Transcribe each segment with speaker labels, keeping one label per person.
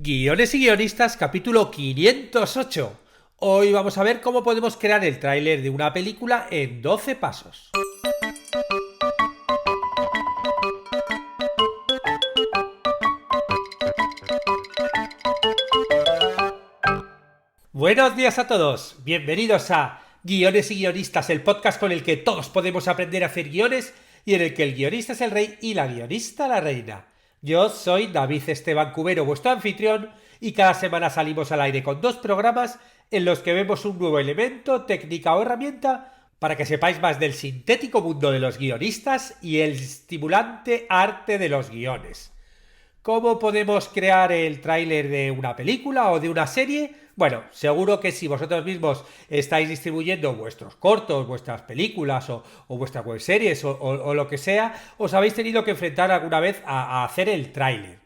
Speaker 1: Guiones y guionistas, capítulo 508. Hoy vamos a ver cómo podemos crear el tráiler de una película en 12 pasos. Buenos días a todos, bienvenidos a Guiones y guionistas, el podcast con el que todos podemos aprender a hacer guiones y en el que el guionista es el rey y la guionista la reina. Yo soy David Esteban Cubero, vuestro anfitrión, y cada semana salimos al aire con 2 programas en los que vemos un nuevo elemento, técnica o herramienta para que sepáis más del sintético mundo de los guionistas y el estimulante arte de los guiones. ¿Cómo podemos crear el tráiler de una película o de una serie? Bueno, seguro que si vosotros mismos estáis distribuyendo vuestros cortos, vuestras películas o vuestras webseries o lo que sea, os habéis tenido que enfrentar alguna vez a hacer el tráiler.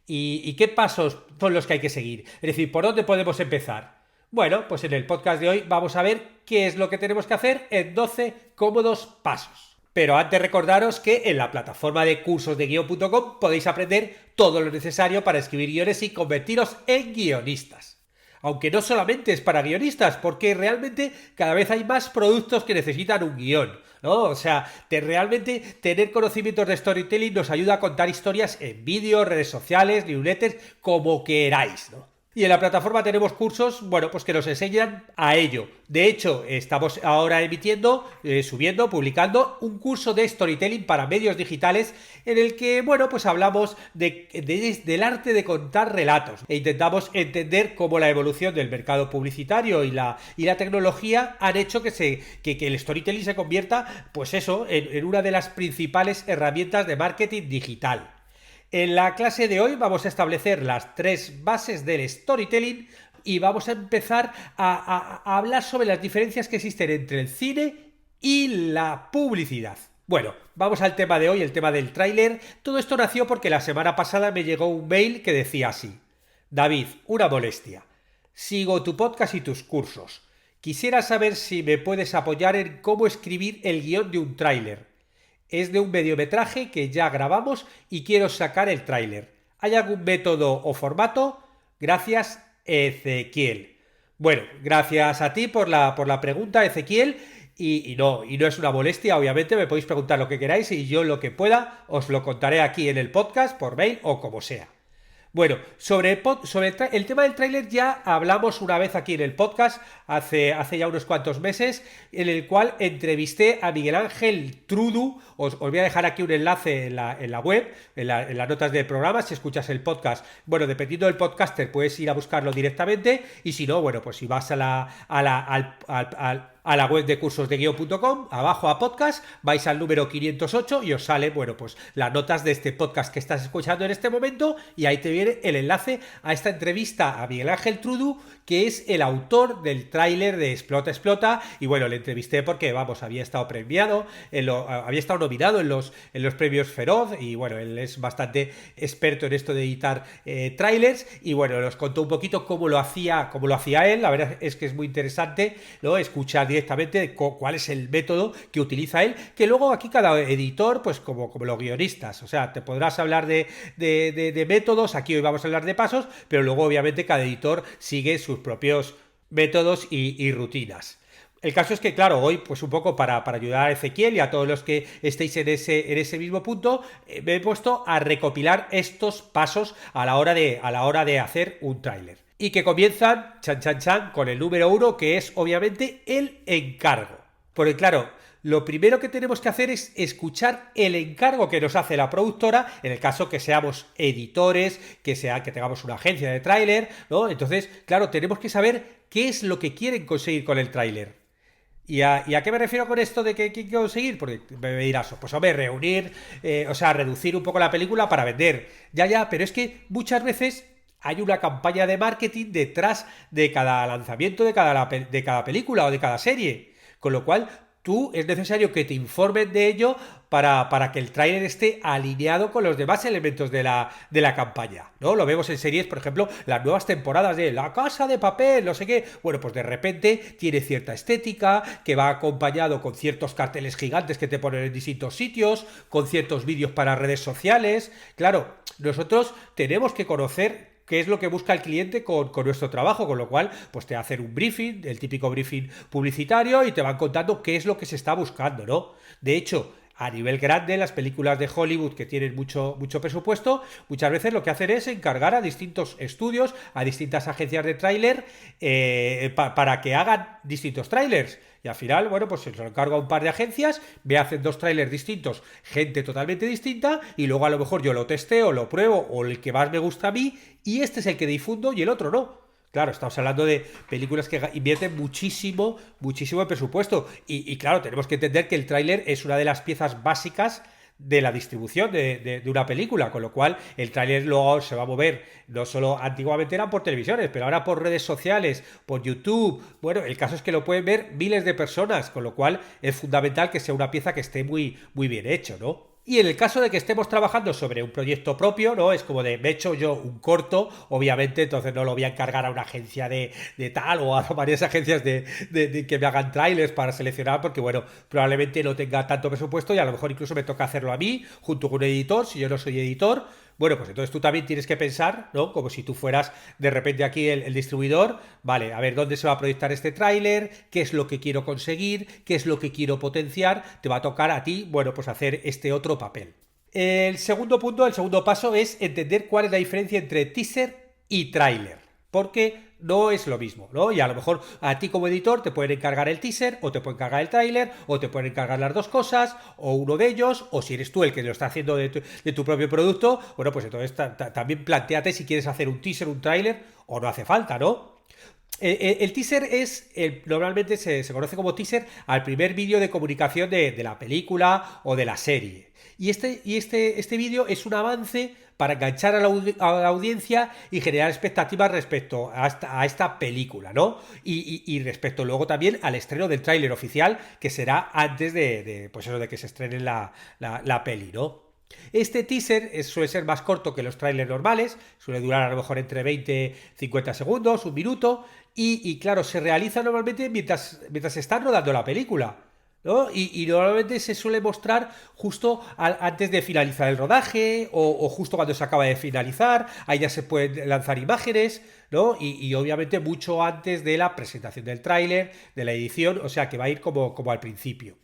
Speaker 1: ¿Y qué pasos son los que hay que seguir? Es decir, ¿por dónde podemos empezar? Bueno, pues en el podcast de hoy vamos a ver qué es lo que tenemos que hacer en 12 cómodos pasos. Pero antes recordaros que en la plataforma de cursosdeguion.com podéis aprender todo lo necesario para escribir guiones y convertiros en guionistas. Aunque no solamente es para guionistas, porque realmente cada vez hay más productos que necesitan un guión, ¿no? O sea, realmente tener conocimientos de storytelling nos ayuda a contar historias en vídeos, redes sociales, newsletters, como queráis, ¿no? Y en la plataforma tenemos cursos, bueno, pues que nos enseñan a ello. De hecho, estamos ahora emitiendo, publicando un curso de storytelling para medios digitales en el que, bueno, pues hablamos del arte de contar relatos e intentamos entender cómo la evolución del mercado publicitario y la tecnología han hecho que el storytelling se convierta, pues eso, en una de las principales herramientas de marketing digital. En la clase de hoy vamos a establecer las 3 bases del storytelling y vamos a empezar a hablar sobre las diferencias que existen entre el cine y la publicidad. Bueno, vamos al tema de hoy, el tema del tráiler. Todo esto nació porque la semana pasada me llegó un mail que decía así: David, una molestia. Sigo tu podcast y tus cursos. Quisiera saber si me puedes apoyar en cómo escribir el guión de un tráiler. Es de un mediometraje que ya grabamos y quiero sacar el tráiler. ¿Hay algún método o formato? Gracias, Ezequiel. Bueno, gracias a ti por la pregunta, Ezequiel. Y no es una molestia, obviamente, me podéis preguntar lo que queráis y yo lo que pueda os lo contaré aquí en el podcast, por mail o como sea. Bueno, sobre el tema del tráiler ya hablamos una vez aquí en el podcast, hace ya unos cuantos meses, en el cual entrevisté a Miguel Ángel Trudu. Os voy a dejar aquí un enlace en la web, en las notas del programa, si escuchas el podcast. Bueno, dependiendo del podcaster puedes ir a buscarlo directamente, y si no, bueno, pues si vas a la web de cursosdeguion.com, abajo a podcast, vais al número 508 y os sale, bueno, pues las notas de este podcast que estás escuchando en este momento, y ahí te viene el enlace a esta entrevista a Miguel Ángel Trudu, que es el autor del tráiler de Explota, y bueno, le entrevisté porque, vamos, había estado premiado, había estado nominado en los premios Feroz, y bueno, él es bastante experto en esto de editar tráilers, y bueno, nos contó un poquito cómo lo hacía él. La verdad es que es muy interesante, ¿no?, escuchar directamente cuál es el método que utiliza él, que luego aquí cada editor, pues como los guionistas, o sea, te podrás hablar de métodos, aquí hoy vamos a hablar de pasos, pero luego obviamente cada editor sigue sus propios métodos y rutinas. El caso es que, claro, hoy, pues un poco para ayudar a Ezequiel y a todos los que estéis en ese mismo punto, me he puesto a recopilar estos pasos a la hora de hacer un tráiler. Y que comienzan, con el número 1, que es obviamente el encargo. Porque claro, lo primero que tenemos que hacer es escuchar el encargo que nos hace la productora, en el caso que seamos editores, que tengamos una agencia de tráiler, ¿no? Entonces, claro, tenemos que saber qué es lo que quieren conseguir con el tráiler. ¿Y a qué me refiero con esto de que quiero conseguir? Porque me dirás, pues hombre, reducir un poco la película para vender. Ya, pero es que muchas veces hay una campaña de marketing detrás de cada lanzamiento de cada película o de cada serie. Con lo cual, es necesario que te informen de ello para que el tráiler esté alineado con los demás elementos de la campaña, ¿no? Lo vemos en series, por ejemplo, las nuevas temporadas de La Casa de Papel, no sé qué. Bueno, pues de repente tiene cierta estética, que va acompañado con ciertos carteles gigantes que te ponen en distintos sitios, con ciertos vídeos para redes sociales. Claro, nosotros tenemos que conocer qué es lo que busca el cliente con nuestro trabajo, con lo cual pues te hacen un briefing, el típico briefing publicitario, y te van contando qué es lo que se está buscando, ¿no? De hecho, a nivel grande, las películas de Hollywood que tienen mucho presupuesto, muchas veces lo que hacen es encargar a distintos estudios, a distintas agencias de tráiler, para que hagan distintos tráilers. Y al final, bueno, pues se lo encargo a un par de agencias, me hacen 2 trailers distintos, gente totalmente distinta, y luego a lo mejor yo lo testeo, lo pruebo, o el que más me gusta a mí, y este es el que difundo y el otro no. Claro, estamos hablando de películas que invierten muchísimo en presupuesto. Y claro, tenemos que entender que el tráiler es una de las piezas básicas de la distribución de una película, con lo cual el tráiler luego se va a mover, no solo antiguamente eran por televisiones, pero ahora por redes sociales, por YouTube. Bueno, el caso es que lo pueden ver miles de personas, con lo cual es fundamental que sea una pieza que esté muy bien hecho, ¿no? Y en el caso de que estemos trabajando sobre un proyecto propio, ¿no? Es como de, me he hecho yo un corto, obviamente, entonces no lo voy a encargar a una agencia de tal o a varias agencias de que me hagan trailers para seleccionar, porque, bueno, probablemente no tenga tanto presupuesto y a lo mejor incluso me toca hacerlo a mí, junto con un editor, si yo no soy editor. Bueno, pues entonces tú también tienes que pensar, ¿no? Como si tú fueras de repente aquí el distribuidor, vale, a ver dónde se va a proyectar este tráiler, qué es lo que quiero conseguir, qué es lo que quiero potenciar, te va a tocar a ti, bueno, pues hacer este otro papel. El segundo punto, el segundo paso es entender cuál es la diferencia entre teaser y tráiler, porque no es lo mismo, ¿no? Y a lo mejor a ti como editor te pueden encargar el teaser, o te pueden encargar el tráiler, o te pueden encargar las dos cosas, o uno de ellos, o si eres tú el que lo está haciendo de tu propio producto, bueno, pues entonces también planteate si quieres hacer un teaser, un tráiler, o no hace falta, ¿no? El teaser es, normalmente se conoce como teaser al primer vídeo de comunicación de la película o de la serie. Y este vídeo es un avance para enganchar a la audiencia y generar expectativas respecto a esta película, ¿no? Y respecto luego también al estreno del tráiler oficial, que será antes pues eso, de que se estrene la peli, ¿no? Este teaser suele ser más corto que los trailers normales, suele durar a lo mejor entre 20-50 segundos, un minuto, y claro, se realiza normalmente mientras se está rodando la película, ¿no? Y normalmente se suele mostrar justo antes de finalizar el rodaje, o justo cuando se acaba de finalizar, ahí ya se pueden lanzar imágenes, ¿no? Y obviamente mucho antes de la presentación del tráiler, de la edición, o sea que va a ir como al principio.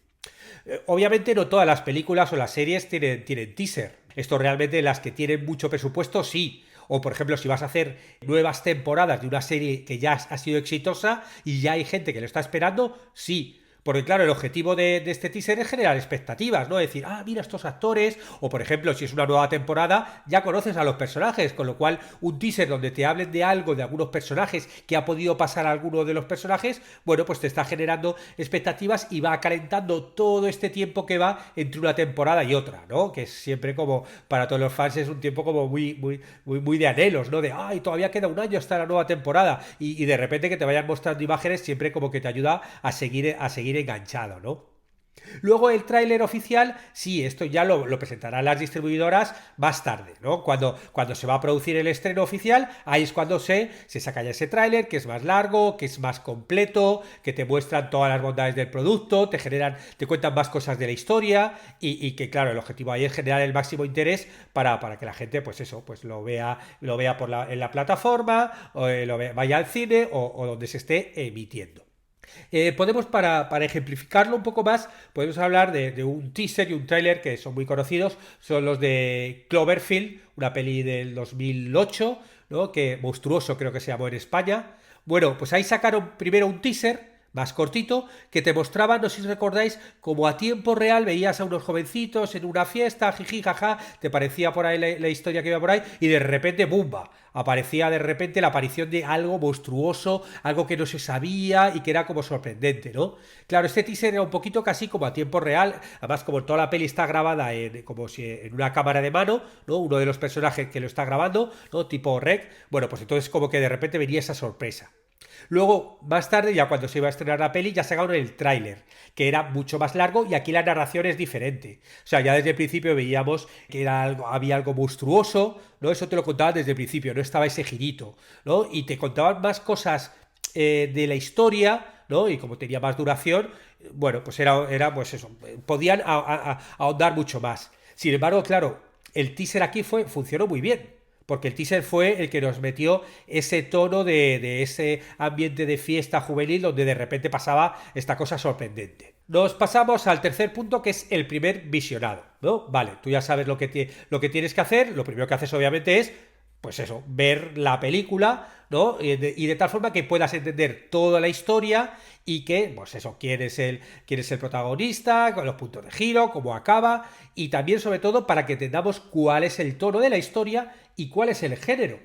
Speaker 1: Obviamente no todas las películas o las series tienen teaser. Esto realmente las que tienen mucho presupuesto sí. O por ejemplo, si vas a hacer nuevas temporadas de una serie que ya ha sido exitosa y ya hay gente que lo está esperando, sí. Porque claro, el objetivo de este teaser es generar expectativas, ¿no? Decir, mira estos actores, o por ejemplo, si es una nueva temporada, ya conoces a los personajes, con lo cual un teaser donde te hablen de algo, de algunos personajes, que ha podido pasar a alguno de los personajes, bueno, pues te está generando expectativas y va calentando todo este tiempo que va entre una temporada y otra, ¿no? Que es siempre como, para todos los fans, es un tiempo como muy de anhelos, ¿no? De, todavía queda un año hasta la nueva temporada, y de repente que te vayan mostrando imágenes siempre como que te ayuda a seguir enganchado, ¿no? Luego el tráiler oficial, sí, esto ya lo presentarán las distribuidoras más tarde, ¿no? Cuando se va a producir el estreno oficial, ahí es cuando se saca ya ese tráiler, que es más largo, que es más completo, que te muestran todas las bondades del producto, te cuentan más cosas de la historia, y que claro, el objetivo ahí es generar el máximo interés para que la gente, pues eso, pues lo vea en la plataforma, o vaya al cine, o donde se esté emitiendo. Podemos, para ejemplificarlo un poco más, podemos hablar de un teaser y un tráiler que son muy conocidos. Son los de Cloverfield, una peli del 2008, ¿no? Que monstruoso creo que se llamó en España. Bueno, pues ahí sacaron primero un teaser más cortito, que te mostraba, no sé si recordáis, como a tiempo real veías a unos jovencitos en una fiesta, jiji, jaja, te parecía por ahí la historia que iba por ahí, y de repente, ¡bumba! Aparecía de repente la aparición de algo monstruoso, algo que no se sabía y que era como sorprendente, ¿no? Claro, este teaser era un poquito casi como a tiempo real, además como toda la peli está grabada como si en una cámara de mano, ¿no? Uno de los personajes que lo está grabando, ¿no? Tipo rec, bueno, pues entonces como que de repente venía esa sorpresa. Luego, más tarde, ya cuando se iba a estrenar la peli, ya sacaron el tráiler, que era mucho más largo y aquí la narración es diferente. O sea, ya desde el principio veíamos que había algo monstruoso, ¿no? Eso te lo contaban desde el principio, no estaba ese girito, ¿no? Y te contaban más cosas de la historia, ¿no? Y como tenía más duración, bueno, pues era pues eso, podían ahondar mucho más. Sin embargo, claro, el teaser aquí funcionó muy bien. Porque el teaser fue el que nos metió ese tono de ese ambiente de fiesta juvenil donde de repente pasaba esta cosa sorprendente. Nos pasamos al tercer punto, que es el primer visionado, ¿no? Vale, tú ya sabes lo que tienes que hacer. Lo primero que haces obviamente es, pues eso, ver la película, ¿no? Y de tal forma que puedas entender toda la historia y que, pues eso, quién es el protagonista, con los puntos de giro, cómo acaba, y también, sobre todo, para que entendamos cuál es el tono de la historia y cuál es el género.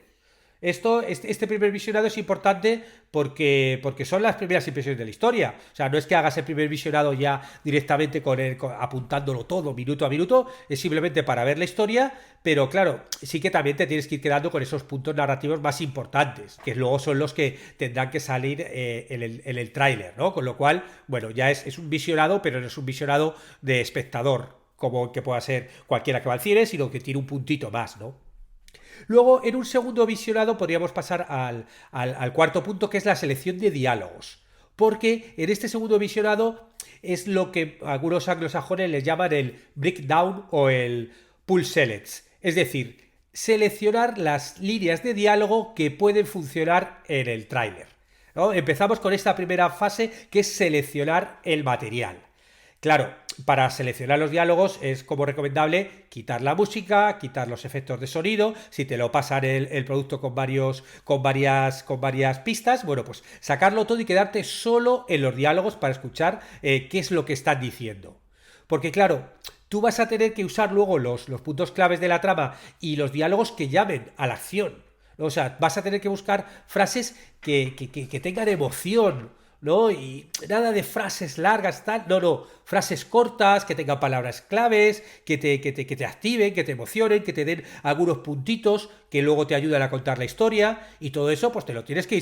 Speaker 1: Este primer visionado es importante porque son las primeras impresiones de la historia. O sea, no es que hagas el primer visionado ya directamente apuntándolo todo minuto a minuto, es simplemente para ver la historia, pero claro, sí que también te tienes que ir quedando con esos puntos narrativos más importantes, que luego son los que tendrán que salir en el tráiler, ¿no? Con lo cual, bueno, ya es un visionado, pero no es un visionado de espectador, como que pueda ser cualquiera que va al cine, sino que tiene un puntito más, ¿no? Luego, en un segundo visionado, podríamos pasar al cuarto punto, que es la selección de diálogos. Porque en este segundo visionado es lo que algunos anglosajones les llaman el breakdown o el pull selects. Es decir, seleccionar las líneas de diálogo que pueden funcionar en el tráiler, ¿no? Empezamos con esta primera fase, que es seleccionar el material. Claro, para seleccionar los diálogos es como recomendable quitar la música, quitar los efectos de sonido. Si te lo pasan el producto con varias pistas, bueno, pues sacarlo todo y quedarte solo en los diálogos para escuchar qué es lo que están diciendo. Porque claro, tú vas a tener que usar luego los puntos claves de la trama y los diálogos que llamen a la acción. O sea, vas a tener que buscar frases que tengan emoción, ¿no? Y nada de frases largas, tal. No, no. Frases cortas, que tengan palabras claves, que te activen, que te emocionen, que te den algunos puntitos que luego te ayudan a contar la historia. Y todo eso, pues te lo tienes que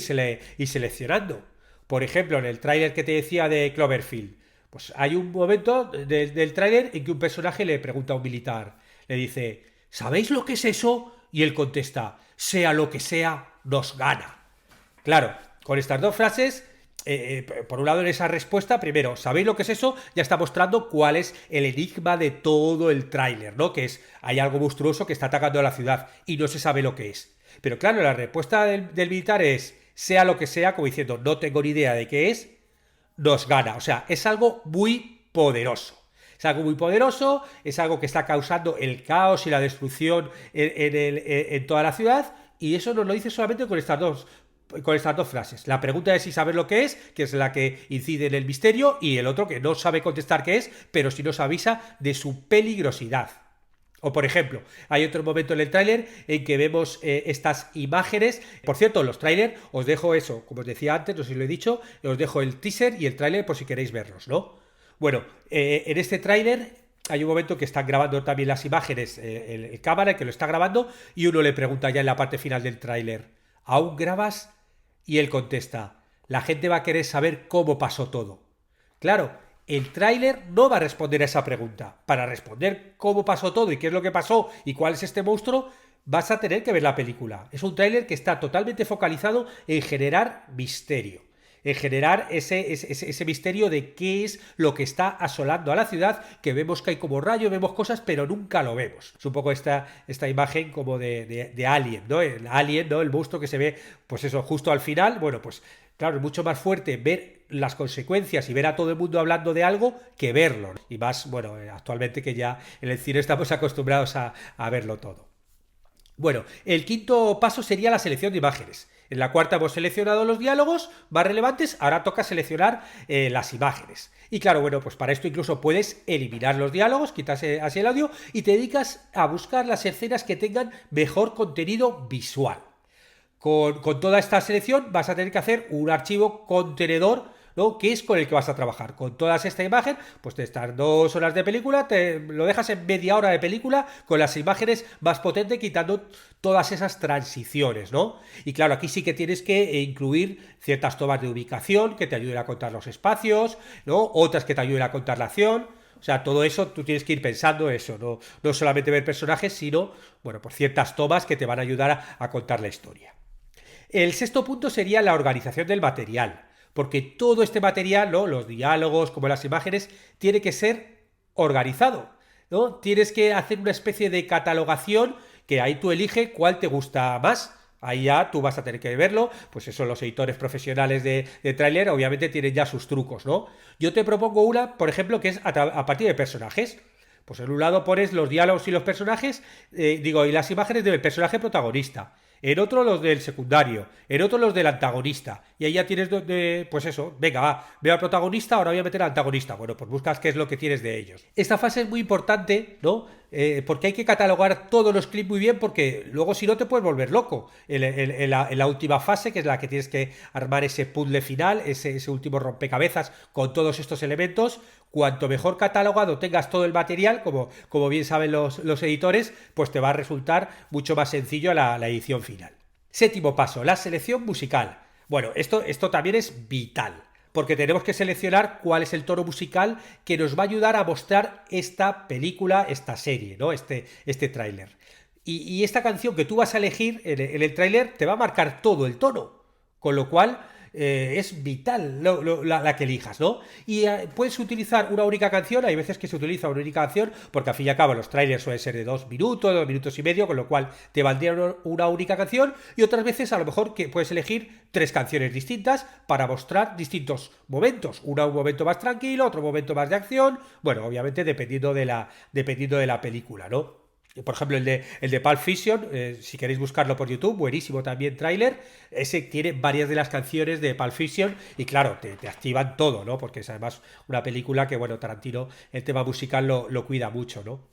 Speaker 1: ir seleccionando. Por ejemplo, en el tráiler que te decía de Cloverfield, pues hay un momento del tráiler en que un personaje le pregunta a un militar. Le dice, ¿sabéis lo que es eso? Y él contesta, sea lo que sea, nos gana. Claro, con estas dos frases por un lado en esa respuesta, primero, ¿sabéis lo que es eso? Ya está mostrando cuál es el enigma de todo el tráiler, ¿no? Que es, hay algo monstruoso que está atacando a la ciudad y no se sabe lo que es. Pero claro, la respuesta del militar es, sea lo que sea, como diciendo, no tengo ni idea de qué es, nos gana. O sea, es algo muy poderoso. Es algo muy poderoso, es algo que está causando el caos y la destrucción en toda la ciudad, y eso nos lo dice solamente con estas dos frases. La pregunta es si sabes lo que es la que incide en el misterio, y el otro que no sabe contestar qué es, pero sí nos avisa de su peligrosidad. O por ejemplo, hay otro momento en el tráiler en que vemos estas imágenes. Por cierto, los tráiler, os dejo eso, como os decía antes, no sé si lo he dicho, os dejo el teaser y el tráiler por si queréis verlos, ¿no? Bueno, en este tráiler hay un momento que están grabando también las imágenes, el cámara que lo está grabando, y uno le pregunta ya en la parte final del tráiler, ¿aún grabas? Y él contesta, la gente va a querer saber cómo pasó todo. Claro, el tráiler no va a responder a esa pregunta. Para responder cómo pasó todo y qué es lo que pasó y cuál es este monstruo, vas a tener que ver la película. Es un tráiler que está totalmente focalizado en generar misterio, en generar ese misterio de qué es lo que está asolando a la ciudad, que vemos que hay como rayos, vemos cosas, pero nunca lo vemos. Es un poco esta imagen como de Alien, ¿no? El Alien, ¿no? El monstruo que se ve, pues eso, justo al final. Bueno, pues claro, es mucho más fuerte ver las consecuencias y ver a todo el mundo hablando de algo que verlo. Y más, bueno, actualmente que ya en el cine estamos acostumbrados a verlo todo. Bueno, el quinto paso sería la selección de imágenes. En la cuarta hemos seleccionado los diálogos más relevantes, ahora toca seleccionar las imágenes. Y claro, bueno, pues para esto incluso puedes eliminar los diálogos, quitas así el audio y te dedicas a buscar las escenas que tengan mejor contenido visual. Con toda esta selección vas a tener que hacer un archivo contenedor, ¿no? Que es con el que vas a trabajar. Con todas esta imagen, pues de estas 2 horas de película, te lo dejas en media hora de película con las imágenes más potentes, quitando todas esas transiciones, ¿no? Y claro, aquí sí que tienes que incluir ciertas tomas de ubicación que te ayuden a contar los espacios, ¿no? Otras que te ayuden a contar la acción. O sea, todo eso tú tienes que ir pensando eso, no solamente ver personajes, sino, bueno, por ciertas tomas que te van a ayudar a contar la historia. El sexto punto sería la organización del material, porque todo este material, ¿no? Los diálogos, como las imágenes, tiene que ser organizado, ¿no? Tienes que hacer una especie de catalogación que ahí tú eliges cuál te gusta más. Ahí ya tú vas a tener que verlo, pues eso, los editores profesionales de tráiler obviamente tienen ya sus trucos, ¿no? Yo te propongo una, por ejemplo, que es a partir de personajes. Pues en un lado pones los diálogos y los personajes, y las imágenes del personaje protagonista. En otro los del secundario, en otro los del antagonista. Y ahí ya tienes pues eso, venga, va, veo al protagonista, ahora voy a meter al antagonista. Bueno, pues buscas qué es lo que tienes de ellos. Esta fase es muy importante, ¿no? Porque hay que catalogar todos los clips muy bien, porque luego si no te puedes volver loco. En la última fase, que es la que tienes que armar ese puzzle final, ese último rompecabezas con todos estos elementos, cuanto mejor catalogado tengas todo el material, como bien saben los editores, pues te va a resultar mucho más sencillo la edición final. Séptimo paso, la selección musical. Bueno, esto también es vital, porque tenemos que seleccionar cuál es el tono musical que nos va a ayudar a mostrar esta película, esta serie, ¿no? Este tráiler. Y esta canción que tú vas a elegir en el tráiler te va a marcar todo el tono, con lo cual es vital la que elijas, ¿no? Y puedes utilizar una única canción, hay veces que se utiliza una única canción, porque al fin y al cabo los trailers suelen ser de 2 minutos, 2 minutos y medio, con lo cual te valdría una única canción, y otras veces a lo mejor que puedes elegir 3 canciones distintas para mostrar distintos momentos, un momento más tranquilo, otro momento más de acción, bueno, obviamente dependiendo de la película, ¿no? Por ejemplo, el de Pulp Fiction, si queréis buscarlo por YouTube, buenísimo también tráiler. Ese tiene varias de las canciones de Pulp Fiction y claro, te activan todo, ¿no? Porque es además una película que, bueno, Tarantino el tema musical lo cuida mucho, ¿no?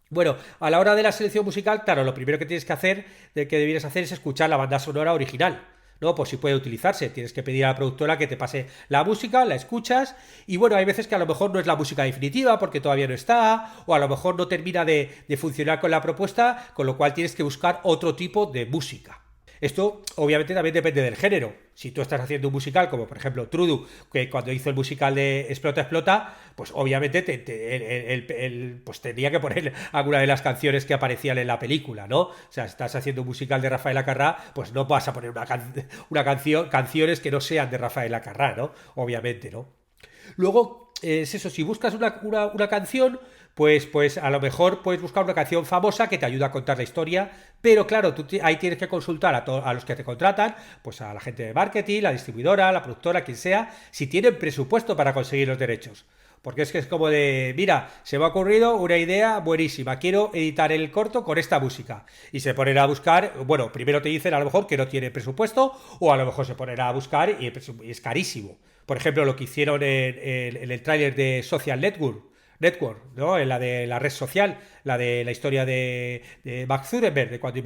Speaker 1: Bueno, a la hora de la selección musical, claro, lo primero que tienes que hacer, que debieras hacer, es escuchar la banda sonora original. ¿No? Pues si puede utilizarse, tienes que pedir a la productora que te pase la música, la escuchas, y bueno, hay veces que a lo mejor no es la música definitiva porque todavía no está, o a lo mejor no termina de funcionar con la propuesta, con lo cual tienes que buscar otro tipo de música. Esto obviamente también depende del género. Si tú estás haciendo un musical, como por ejemplo Trudu, que cuando hizo el musical de Explota, Explota, pues obviamente pues tenía que poner alguna de las canciones que aparecían en la película, ¿no? O sea, si estás haciendo un musical de Rafael Acarrá, pues no vas a poner canciones que no sean de Rafael Acarrá, ¿no? Obviamente, ¿no? Luego, es eso, si buscas una canción, pues a lo mejor puedes buscar una canción famosa que te ayuda a contar la historia, pero claro, tú ahí tienes que consultar a los que te contratan, pues a la gente de marketing, la distribuidora, la productora, quien sea, si tienen presupuesto para conseguir los derechos. Porque es que es como de, mira, se me ha ocurrido una idea buenísima, quiero editar el corto con esta música. Y se ponen a buscar, bueno, primero te dicen a lo mejor que no tiene presupuesto, o a lo mejor se ponen a buscar y es carísimo. Por ejemplo, lo que hicieron en el tráiler de Social Network, ¿no? En la de la red social, la de la historia de Mark Zuckerberg, de cuando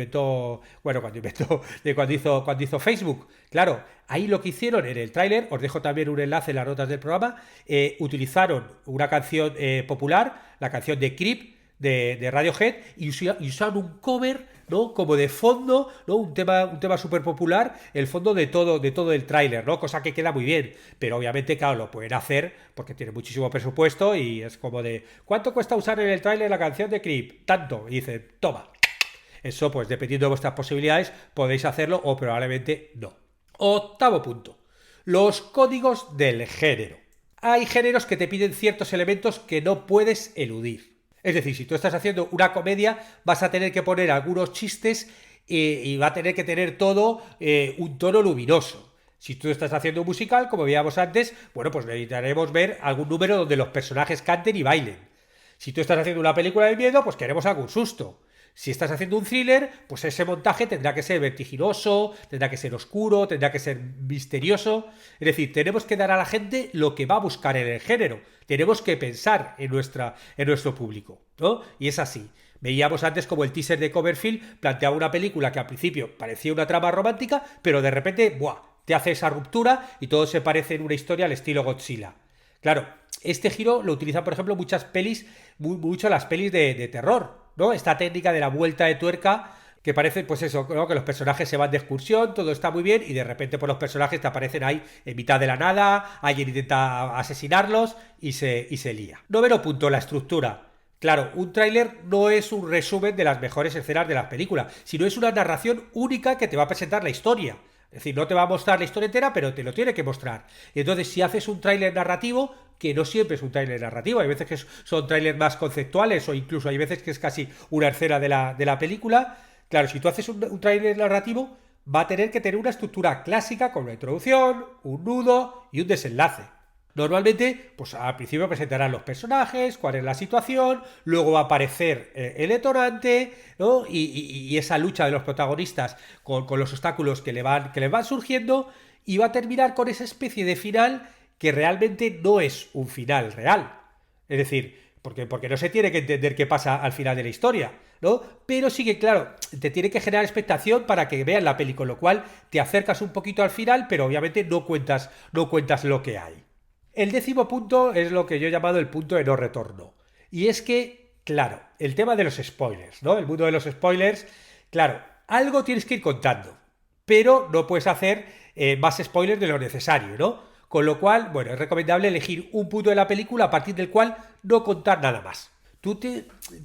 Speaker 1: hizo Facebook. Claro, ahí lo que hicieron en el tráiler, os dejo también un enlace en las notas del programa, utilizaron una canción popular, la canción de Creep de Radiohead, y usaron un cover, ¿no? Como de fondo, ¿no? Un tema súper popular, el fondo de todo el tráiler, ¿no? Cosa que queda muy bien, pero obviamente, claro, lo pueden hacer porque tiene muchísimo presupuesto y es como de, ¿cuánto cuesta usar en el tráiler la canción de Creep? Tanto, y dicen, toma. Eso, pues dependiendo de vuestras posibilidades, podéis hacerlo o probablemente no. Octavo punto, los códigos del género. Hay géneros que te piden ciertos elementos que no puedes eludir. Es decir, si tú estás haciendo una comedia, vas a tener que poner algunos chistes y va a tener que tener todo un tono luminoso. Si tú estás haciendo un musical, como veíamos antes, bueno, pues necesitaremos ver algún número donde los personajes canten y bailen. Si tú estás haciendo una película de miedo, pues queremos algún susto. Si estás haciendo un thriller, pues ese montaje tendrá que ser vertiginoso, tendrá que ser oscuro, tendrá que ser misterioso. Es decir, tenemos que dar a la gente lo que va a buscar en el género. Tenemos que pensar en nuestro público, ¿no? Y es así. Veíamos antes como el teaser de Cloverfield planteaba una película que al principio parecía una trama romántica, pero de repente, ¡buah!, te hace esa ruptura y todo se parece en una historia al estilo Godzilla. Claro, este giro lo utilizan, por ejemplo, muchas pelis, mucho las pelis de terror, ¿no? Esta técnica de la vuelta de tuerca, que parece, pues eso, ¿no? Que los personajes se van de excursión, todo está muy bien, y de repente pues los personajes te aparecen ahí en mitad de la nada, alguien intenta asesinarlos y se lía. Noveno punto, la estructura. Claro, un tráiler no es un resumen de las mejores escenas de las películas, sino es una narración única que te va a presentar la historia. Es decir, no te va a mostrar la historia entera, pero te lo tiene que mostrar. Y entonces, si haces un tráiler narrativo, que no siempre es un tráiler narrativo, hay veces que son tráilers más conceptuales o incluso hay veces que es casi una escena de la película. Claro, si tú haces un tráiler narrativo, va a tener que tener una estructura clásica con una introducción, un nudo y un desenlace. Normalmente, pues al principio presentarán los personajes, cuál es la situación, luego va a aparecer el detonante, ¿no? Y esa lucha de los protagonistas con los obstáculos que les van surgiendo, y va a terminar con esa especie de final que realmente no es un final real. Es decir, porque no se tiene que entender qué pasa al final de la historia, ¿no? Pero sí que, claro, te tiene que generar expectación para que veas la peli, con lo cual te acercas un poquito al final, pero obviamente no cuentas lo que hay. El 10º punto es lo que yo he llamado el punto de no retorno. Y es que, claro, el tema de los spoilers, ¿no? El mundo de los spoilers, claro, algo tienes que ir contando, pero no puedes hacer más spoilers de lo necesario, ¿no? Con lo cual, bueno, es recomendable elegir un punto de la película a partir del cual no contar nada más.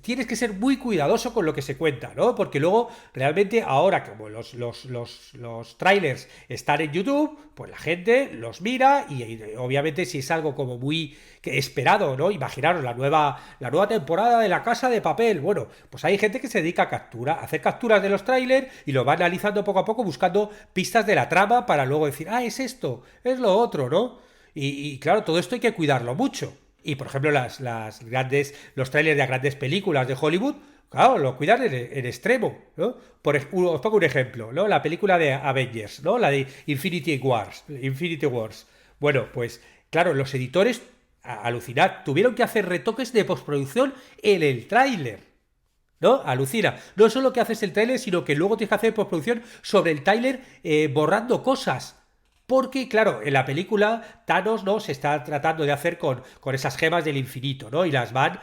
Speaker 1: Tienes que ser muy cuidadoso con lo que se cuenta, ¿no? Porque luego, realmente, ahora, como los trailers están en YouTube, pues la gente los mira y obviamente, si es algo como muy esperado, ¿no? Imaginaros la nueva temporada de La Casa de Papel. Bueno, pues hay gente que se dedica a hacer capturas de los trailers y lo va analizando poco a poco, buscando pistas de la trama para luego decir, es esto, es lo otro, ¿no? Y claro, todo esto hay que cuidarlo mucho. Y por ejemplo, los trailers de las grandes películas de Hollywood, claro, lo cuidan en extremo, ¿no? Os pongo un ejemplo, ¿no? La película de Avengers, ¿no? La de Infinity Wars. Bueno, pues claro, los editores, alucinad, tuvieron que hacer retoques de postproducción en el tráiler. ¿No? Alucina. No solo que haces el tráiler, sino que luego tienes que hacer postproducción sobre el tráiler, borrando cosas. Porque, claro, en la película Thanos, ¿no? Se está tratando de hacer con esas gemas del infinito, ¿no? Y las van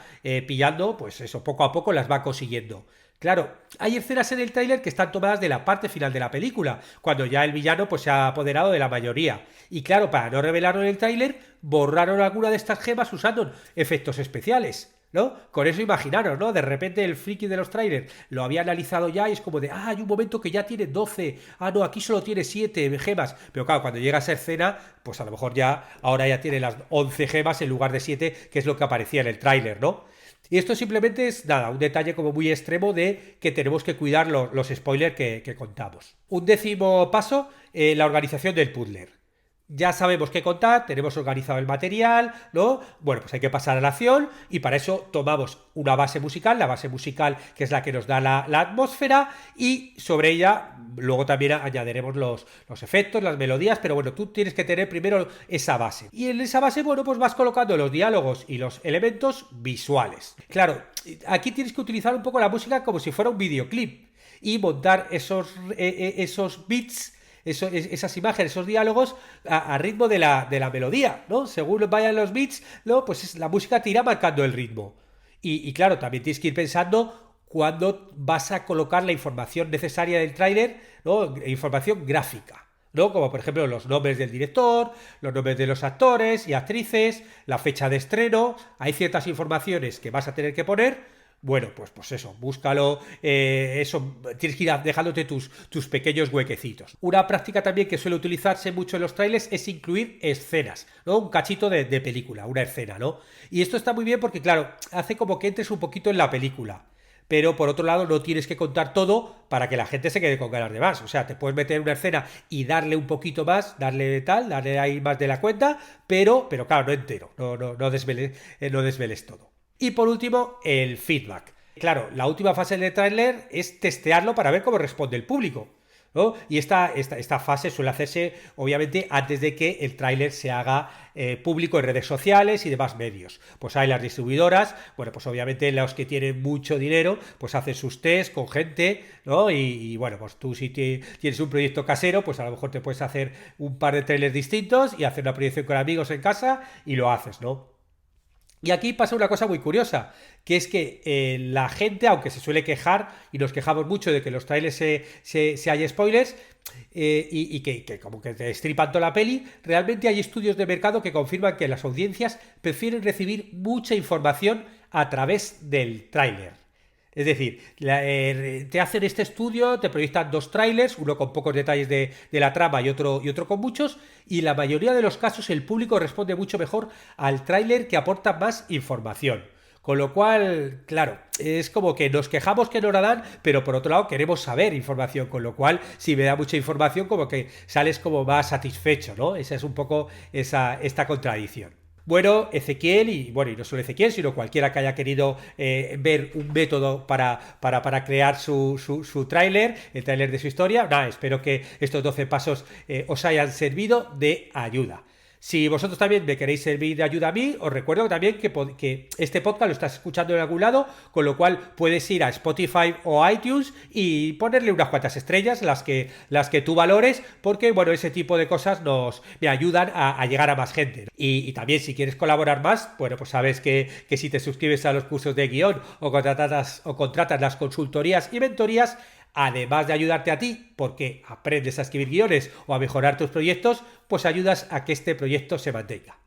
Speaker 1: pillando, pues eso, poco a poco las va consiguiendo. Claro, hay escenas en el tráiler que están tomadas de la parte final de la película, cuando ya el villano pues se ha apoderado de la mayoría. Y claro, para no revelarlo en el tráiler, borraron alguna de estas gemas usando efectos especiales. ¿No? Con eso imaginaros, ¿no? De repente el friki de los trailers lo había analizado ya y es como de, hay un momento que ya tiene 12, no, aquí solo tiene 7 gemas. Pero claro, cuando llega a esa escena, pues a lo mejor ahora ya tiene las 11 gemas en lugar de 7, que es lo que aparecía en el tráiler, ¿no? Y esto simplemente es, nada, un detalle como muy extremo de que tenemos que cuidar los spoilers que contamos. Un 10º paso, la organización del puzzler. Ya sabemos qué contar, tenemos organizado el material, ¿no? Bueno, pues hay que pasar a la acción y para eso tomamos una base musical, la base musical que es la que nos da la atmósfera, y sobre ella luego también añadiremos los efectos, las melodías, pero bueno, tú tienes que tener primero esa base. Y en esa base, bueno, pues vas colocando los diálogos y los elementos visuales. Claro, aquí tienes que utilizar un poco la música como si fuera un videoclip y montar esos beats, esas imágenes, esos diálogos a ritmo de la melodía, ¿no? Según vayan los beats, ¿no? Pues la música te irá marcando el ritmo. Y claro, también tienes que ir pensando cuándo vas a colocar la información necesaria del tráiler, ¿no? Información gráfica, ¿no? Como por ejemplo los nombres del director, los nombres de los actores y actrices, la fecha de estreno. Hay ciertas informaciones que vas a tener que poner. Bueno, pues eso, búscalo, eso, tienes que ir dejándote tus pequeños huequecitos. Una práctica también que suele utilizarse mucho en los trailers es incluir escenas, ¿no? Un cachito de película, una escena, ¿no? Y esto está muy bien porque, claro, hace como que entres un poquito en la película. Pero por otro lado no tienes que contar todo para que la gente se quede con ganas de más. O sea, te puedes meter una escena y darle un poquito más, darle ahí más de la cuenta, pero claro, no entero, no desveles todo. Y por último, el feedback. Claro, la última fase del tráiler es testearlo para ver cómo responde el público, ¿no? Y esta fase suele hacerse, obviamente, antes de que el tráiler se haga público en redes sociales y demás medios. Pues hay las distribuidoras, bueno, pues obviamente los que tienen mucho dinero, pues hacen sus tests con gente, ¿no? Y bueno, pues tú si tienes un proyecto casero, pues a lo mejor te puedes hacer un par de trailers distintos y hacer una proyección con amigos en casa y lo haces, ¿no? Y aquí pasa una cosa muy curiosa, que es que la gente, aunque se suele quejar, y nos quejamos mucho de que los trailers se hay spoilers, y que como que te destripan toda la peli, realmente hay estudios de mercado que confirman que las audiencias prefieren recibir mucha información a través del tráiler. Es decir, te hacen este estudio, te proyectan dos trailers, uno con pocos detalles de la trama y otro con muchos, y la mayoría de los casos el público responde mucho mejor al tráiler que aporta más información. Con lo cual, claro, es como que nos quejamos que no la dan, pero por otro lado queremos saber información, con lo cual, si me da mucha información, como que sales como más satisfecho, ¿no? Esa es un poco esta contradicción. Bueno, Ezequiel, y no solo Ezequiel, sino cualquiera que haya querido ver un método para crear su tráiler, el tráiler de su historia, nada, espero que estos 12 pasos os hayan servido de ayuda. Si vosotros también me queréis servir de ayuda a mí, os recuerdo también que este podcast lo estás escuchando en algún lado, con lo cual puedes ir a Spotify o iTunes y ponerle unas cuantas estrellas, las que tú valores, porque bueno, ese tipo de cosas me ayudan a llegar a más gente. Y también si quieres colaborar más, bueno, pues sabes que si te suscribes a los cursos de guión o contratas las consultorías y mentorías, además de ayudarte a ti, porque aprendes a escribir guiones o a mejorar tus proyectos, pues ayudas a que este proyecto se mantenga.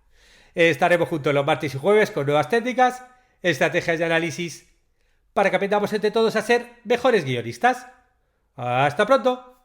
Speaker 1: Estaremos juntos los martes y jueves con nuevas técnicas, estrategias de análisis, para que aprendamos entre todos a ser mejores guionistas. ¡Hasta pronto!